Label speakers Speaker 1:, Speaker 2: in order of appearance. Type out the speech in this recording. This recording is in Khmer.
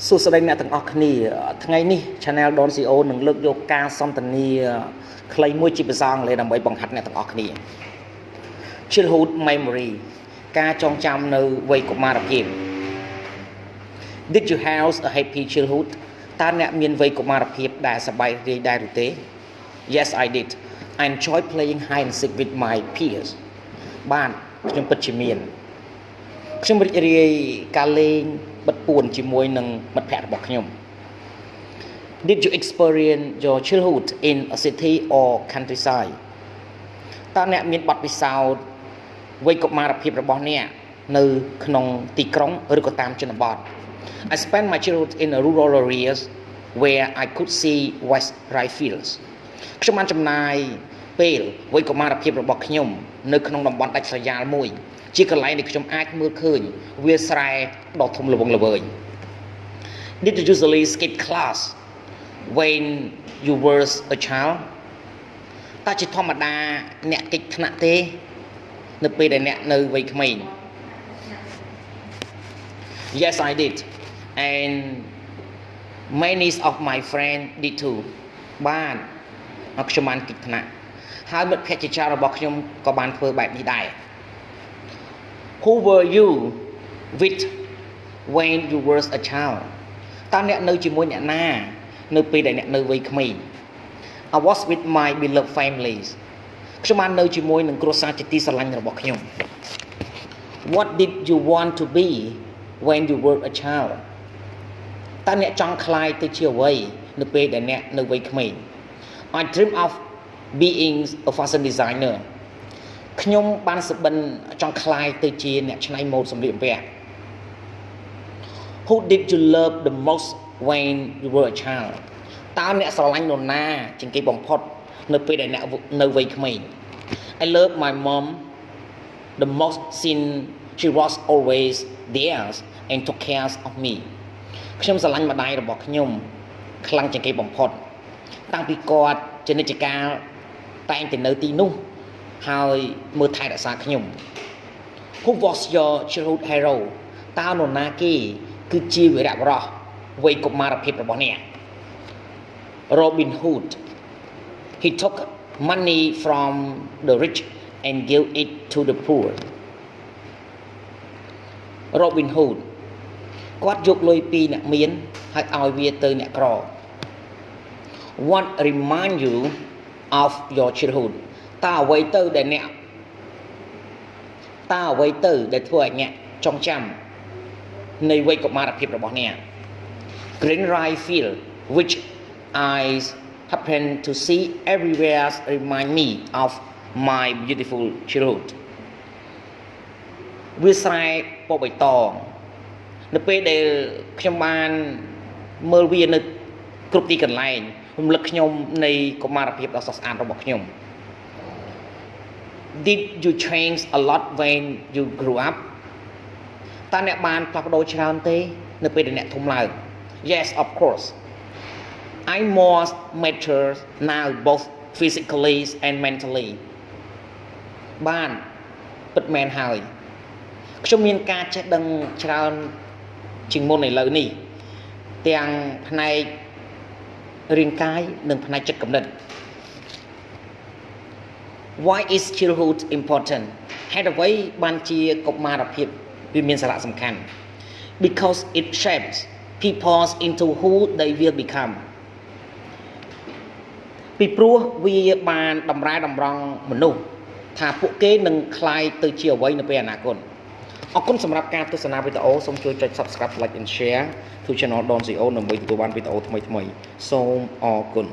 Speaker 1: សួស្តីអ្នកទាំងអស់គ្នាថ្ងៃនេះ Channel Don CEO នឹងលើកយកការសន្ទនាខ្លីមួយជាភាសាអង់គ្លេសដើម្បីបង្ហាត់អ្នកទាំងអស់គ្នា Childhood memory ការចងចាំនៅវ័យកុមារភាព Did you have a happy childhood តើអ្នកមានវ័យកុមារភាពដែលសប្បាយរីករាយដែរឬទេ Yes I did I enjoy playing hide and seek with my peers បានខ្ញុំពិតជាមានខ្ញុំរីករាយការលេងបិទពួនជាមួយនឹងមិត្តភ័ក្តិរបស់ខ្ញុំ Did you experience your childhood in a city or countryside តើអ្នកមានបទពិសោធន៍វ័យកុមារភាពរបស់អ្នកនៅក្នុងទីក្រុងឬក៏តាមជនបទ I spent my childhood in rural areas where I could see vast rice fields ខ្ញុំបានចំណាយពេលវ័យកុមារភាពរបស់ខ្ញុំនៅក្នុងតំបន់ដាច់ស្រយាលមួយជាកន្លែងដែលខ្ញុំអាចមើលឃើញវាលស្រែដ៏ធំល្វឹងល្វើយ Did you usually skip class when you were a child តើជាធម្មតាអ្នកគេចថ្នាក់ទេនៅពេលដែលអ្នកនៅវ័យក្មេង Yes I did and many of my friends did too បានខ្ញុំបានគេចថ្នាក់ហើយមិត្តភ័ក្តិជាច្រើនរបស់ខ្ញុំក៏បានធ្វើបែបនេះដែរWho were you with when you were a child តើអ្នកនៅជាមួយអ្នកណានៅពេលដែលអ្នកនៅវ័យក្មេង I was with my beloved families ខ្ញុំបាននៅជាមួយនឹងគ្រួសារជាទីស្រឡាញ់របស់ខ្ញុំ What did you want to be when you were a child តើអ្នកចង់ក្លាយទៅជាអ្វីនៅពេលដែលអ្នកនៅវ័យក្មេង I dream of being a fashion designerខ្ញុំបានសបិនចង់ក្លាយទៅជាអ្នកច្នៃម៉ូដសម្លៀកបំពាក់ Who did you love the most when you were a child តើអ្នកស្រឡាញ់នរណាជាងគេបំផុតនៅពេលដែលអ្នកនៅវ័យក្មេង I love my mom the most since she was always there and took care of me ខ្ញុំស្រឡាញ់ម្ដាយរបស់ខ្ញុំខ្លាំងជាងគេបំផុតតាំងពីគាត់ជានិច្ចកាលតែងតែនៅទីនោះហើយមើលថែរក្សាខ្ញុំ Who was your childhood hero តើនរណាគេគឺជាវីរបុរសវ័យកុមារភាពរបស់អ្នក Robin Hood He took money from the rich and gave it to the poor Robin Hood គាត់យកលុយពីអ្នកមានហើយឲ្យវាទៅអ្នកក្រ What remind you of your childhoodតើអ្វីទៅដែលធ្វើឲ្យអ្នកចងចាំនៃវ័យកុមារភាពរបស់អ្នក Green rice field which I happen to see everywhere remind me of my beautiful childhood វាស្រែពណ៌បៃតងនៅពេលដែលខ្ញុំបានមើលវានៅគ្រប់ទីកន្លែងរំលឹកខ្ញុំនៃកុមារភាពដ៏ស្រស់ស្អាតរបស់ខ្ញុំ Did you change a lot when you grew up តើអ្នកបានផ្លាស់ប្ដូរច្រើនទេនៅពេលដែលអ្នកធំឡើង Yes of course I'm more mature now both physically and mentally បានពិតមែនហើយខ្ញុំមានការចេះដឹងច្រើនជាងមុនឥឡូវនេះទាំងផ្នែករាងកាយនិងផ្នែកចិត្តគំនិត Why is childhood important ហេតុអ្វីបានជាកុមារភាពវាមានសារៈសំខាន់ Because it shapes people into who they will become ពីព្រោះវាបានតម្រែតម្រង់មនុស្សថាពួកគេនឹងក្លាយទៅជាអ្វីនៅពេលអនាគតអរគុណសម្រាប់ការទស្សនាវីដេអូសូមជួយចុច Subscribe Like and Share ទូ Channel Don CEO ដើម្បីទទួលបានវីដេអូថ្មីៗសូមអរគុណ